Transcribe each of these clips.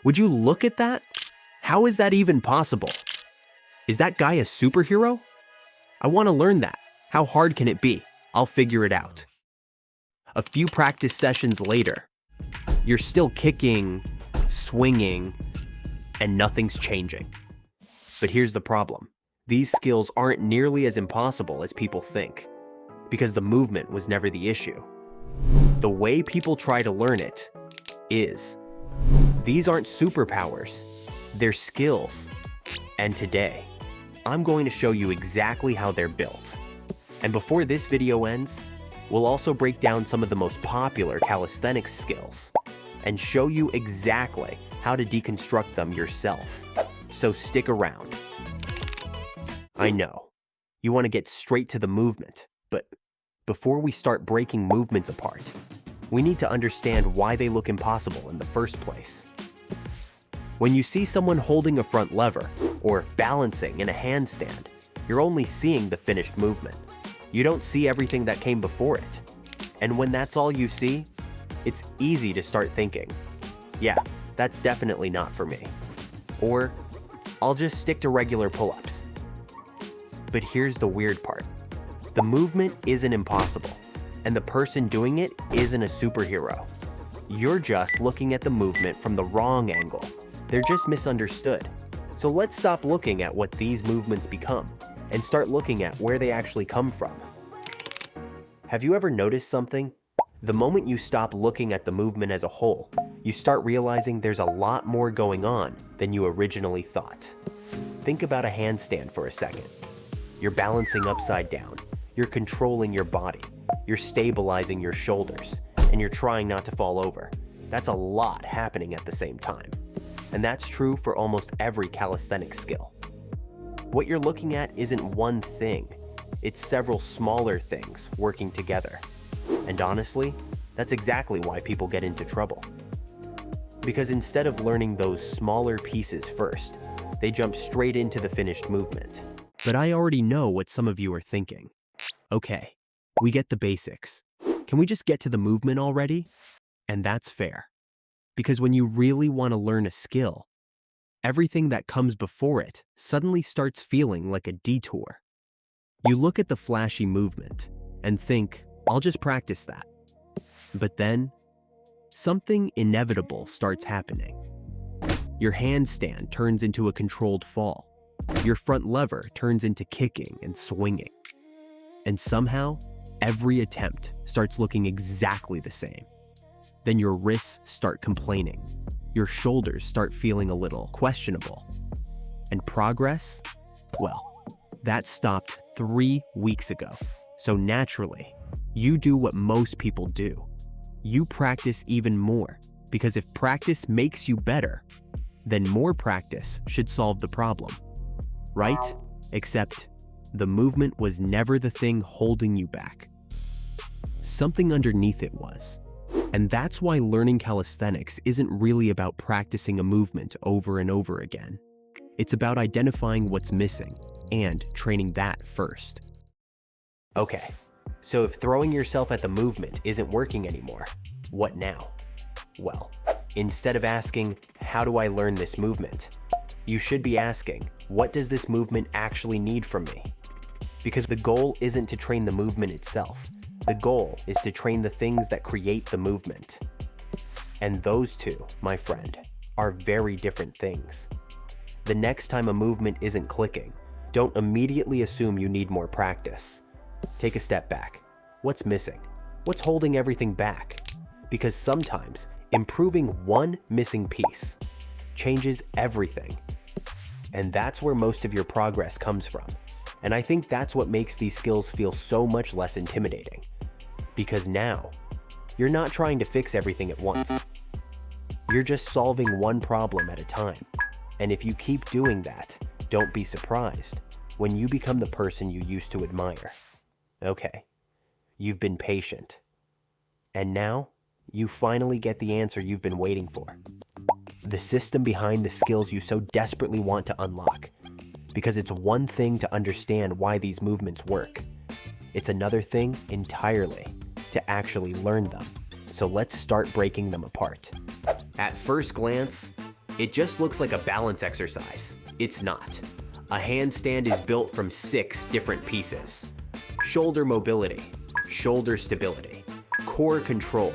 Would you look at that? How is that even possible? Is that guy a superhero? I want to learn that. How hard can it be? I'll figure it out. A few practice sessions later, you're still kicking, swinging, and nothing's changing. But here's the problem. These skills aren't nearly as impossible as people think, because the movement was never the issue. The way people try to learn it is. These aren't superpowers, they're skills. And today, I'm going to show you exactly how they're built. And before this video ends, we'll also break down some of the most popular calisthenics skills and show you exactly how to deconstruct them yourself. So stick around. I know, you want to get straight to the movement, but before we start breaking movements apart, we need to understand why they look impossible in the first place. When you see someone holding a front lever or balancing in a handstand, you're only seeing the finished movement. You don't see everything that came before it. And when that's all you see, it's easy to start thinking, yeah, that's definitely not for me. Or, I'll just stick to regular pull-ups. But here's the weird part. The movement isn't impossible, and the person doing it isn't a superhero. You're just looking at the movement from the wrong angle. They're just misunderstood. So let's stop looking at what these movements become and start looking at where they actually come from. Have you ever noticed something? The moment you stop looking at the movement as a whole, you start realizing there's a lot more going on than you originally thought. Think about a handstand for a second. You're balancing upside down, you're controlling your body, you're stabilizing your shoulders, and you're trying not to fall over. That's a lot happening at the same time. And that's true for almost every calisthenics skill. What you're looking at isn't one thing, it's several smaller things working together. And honestly, that's exactly why people get into trouble. Because instead of learning those smaller pieces first, they jump straight into the finished movement. But I already know what some of you are thinking. Okay, we get the basics. Can we just get to the movement already? And that's fair. Because when you really want to learn a skill, everything that comes before it suddenly starts feeling like a detour. You look at the flashy movement and think, I'll just practice that. But then, something inevitable starts happening. Your handstand turns into a controlled fall. Your front lever turns into kicking and swinging. And somehow, every attempt starts looking exactly the same. Then your wrists start complaining. Your shoulders start feeling a little questionable. And progress? Well, that stopped 3 weeks ago. So naturally, you do what most people do. You practice even more, because if practice makes you better, then more practice should solve the problem, right? Except the movement was never the thing holding you back. Something underneath it was. And that's why learning calisthenics isn't really about practicing a movement over and over again. It's about identifying what's missing and training that first. Okay, so if throwing yourself at the movement isn't working anymore, what now? Well, instead of asking, how do I learn this movement? You should be asking, what does this movement actually need from me? Because the goal isn't to train the movement itself. The goal is to train the things that create the movement. And those two, my friend, are very different things. The next time a movement isn't clicking, don't immediately assume you need more practice. Take a step back. What's missing? What's holding everything back? Because sometimes improving one missing piece changes everything. And that's where most of your progress comes from. And I think that's what makes these skills feel so much less intimidating. Because now, you're not trying to fix everything at once. You're just solving one problem at a time. And if you keep doing that, don't be surprised when you become the person you used to admire. Okay, you've been patient. And now, you finally get the answer you've been waiting for. The system behind the skills you so desperately want to unlock. Because it's one thing to understand why these movements work. It's another thing entirely to actually learn them. So let's start breaking them apart. At first glance, It just looks like a balance exercise. It's not. A handstand is built from 6 different pieces: shoulder mobility, shoulder stability, core control,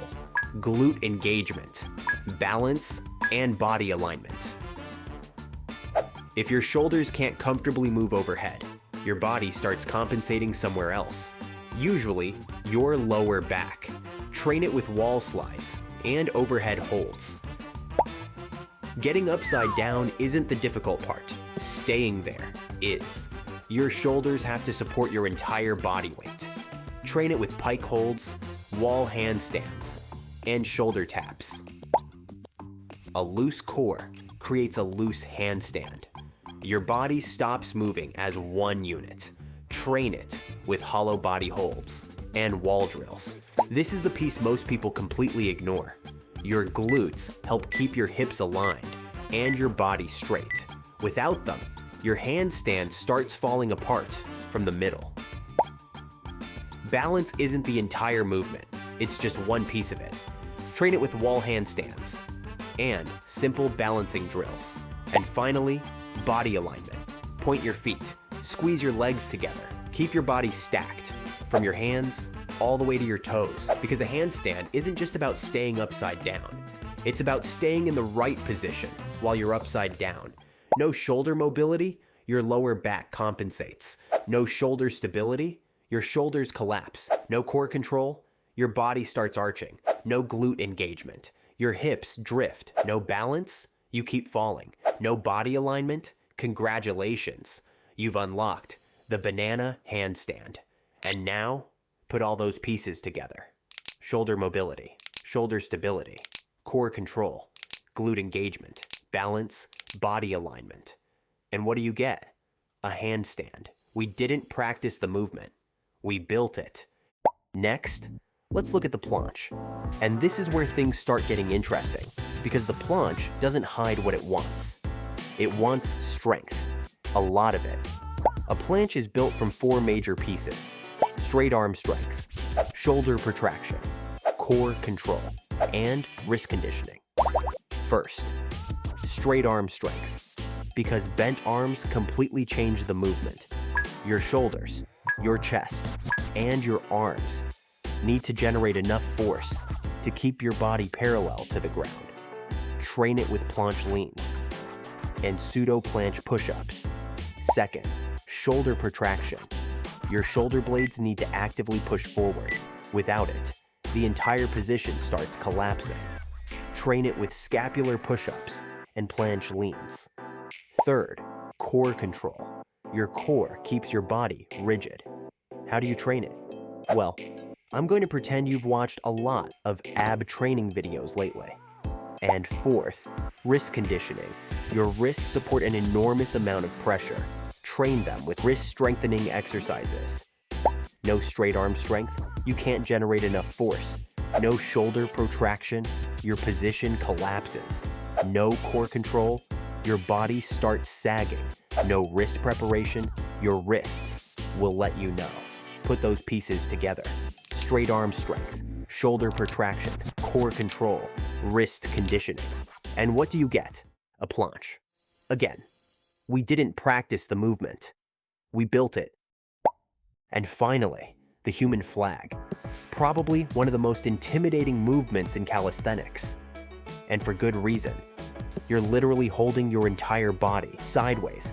glute engagement, balance, and body alignment. If your shoulders can't comfortably move overhead, your body starts compensating somewhere else, usually your lower back. Train it with wall slides and overhead holds. Getting upside down isn't the difficult part. Staying there is. Your shoulders have to support your entire body weight. Train it with pike holds, wall handstands, and shoulder taps. A loose core creates a loose handstand. Your body stops moving as one unit. Train it with hollow body holds and wall drills. This is the piece most people completely ignore. Your glutes help keep your hips aligned and your body straight. Without them, your handstand starts falling apart from the middle. Balance isn't the entire movement, it's just one piece of it. Train it with wall handstands and simple balancing drills. And finally, body alignment. Point your feet, squeeze your legs together, keep your body stacked from your hands all the way to your toes, because a handstand isn't just about staying upside down. It's about staying in the right position while you're upside down. No shoulder mobility, your lower back compensates. No shoulder stability, your shoulders collapse. No core control, your body starts arching. No glute engagement, your hips drift. No balance, you keep falling. No body alignment, congratulations. You've unlocked the banana handstand. And now, put all those pieces together. Shoulder mobility, shoulder stability, core control, glute engagement, balance, body alignment. And what do you get? A handstand. We didn't practice the movement. We built it. Next, let's look at the planche. And this is where things start getting interesting, because the planche doesn't hide what it wants. It wants strength, a lot of it. A planche is built from 4 major pieces: straight arm strength, shoulder protraction, core control, and wrist conditioning. First, straight arm strength, because bent arms completely change the movement. Your shoulders, your chest, and your arms need to generate enough force to keep your body parallel to the ground. Train it with planche leans and pseudo planche push-ups. Second, shoulder protraction. Your shoulder blades need to actively push forward. Without it, the entire position starts collapsing. Train it with scapular push-ups and planche leans. Third, core control. Your core keeps your body rigid. How do you train it? Well, I'm going to pretend you've watched a lot of ab training videos lately. And fourth, wrist conditioning. Your wrists support an enormous amount of pressure. Train them with wrist strengthening exercises. No straight arm strength, you can't generate enough force. No shoulder protraction, your position collapses. No core control, your body starts sagging. No wrist preparation, your wrists will let you know. Put those pieces together. Straight arm strength, shoulder protraction, core control, wrist conditioning. And what do you get? A planche. Again, we didn't practice the movement. We built it. And finally, the human flag. Probably one of the most intimidating movements in calisthenics. And for good reason. You're literally holding your entire body sideways.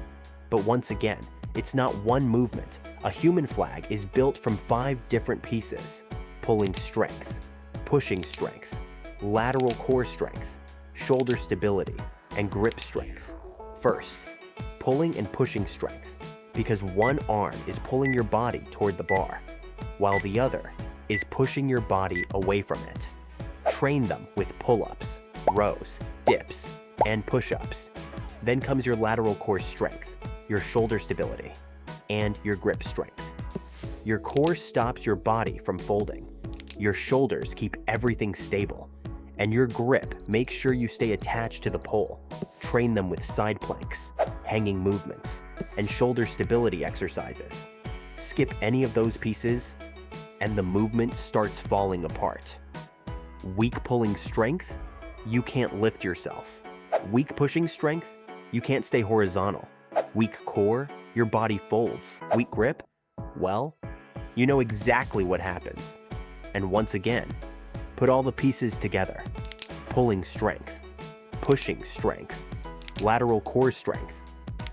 But once again, it's not one movement. A human flag is built from 5 different pieces: pulling strength, pushing strength, lateral core strength, shoulder stability, and grip strength. First, pulling and pushing strength, because one arm is pulling your body toward the bar, while the other is pushing your body away from it. Train them with pull-ups, rows, dips, and push-ups. Then comes your lateral core strength, your shoulder stability, and your grip strength. Your core stops your body from folding. Your shoulders keep everything stable, and your grip makes sure you stay attached to the pole. Train them with side planks, hanging movements, and shoulder stability exercises. Skip any of those pieces, and the movement starts falling apart. Weak pulling strength, you can't lift yourself. Weak pushing strength, you can't stay horizontal. Weak core, your body folds. Weak grip, well, you know exactly what happens. And once again, put all the pieces together. Pulling strength, pushing strength, lateral core strength,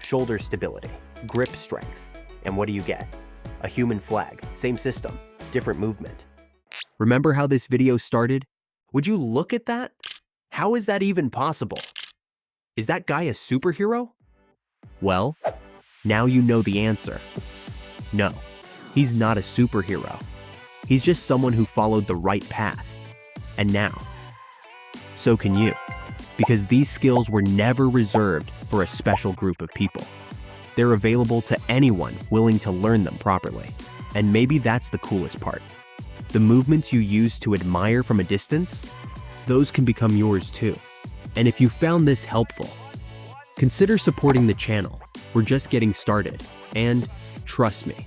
shoulder stability, grip strength. And what do you get? A human flag, same system, different movement. Remember how this video started? Would you look at that? How is that even possible? Is that guy a superhero? Well, now you know the answer. No, he's not a superhero. He's just someone who followed the right path. And now, so can you. Because these skills were never reserved for a special group of people. They're available to anyone willing to learn them properly. And maybe that's the coolest part. The movements you use to admire from a distance, those can become yours too. And if you found this helpful, consider supporting the channel. We're just getting started. And trust me,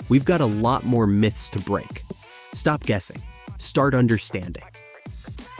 we've got a lot more myths to break. Stop guessing. Start understanding.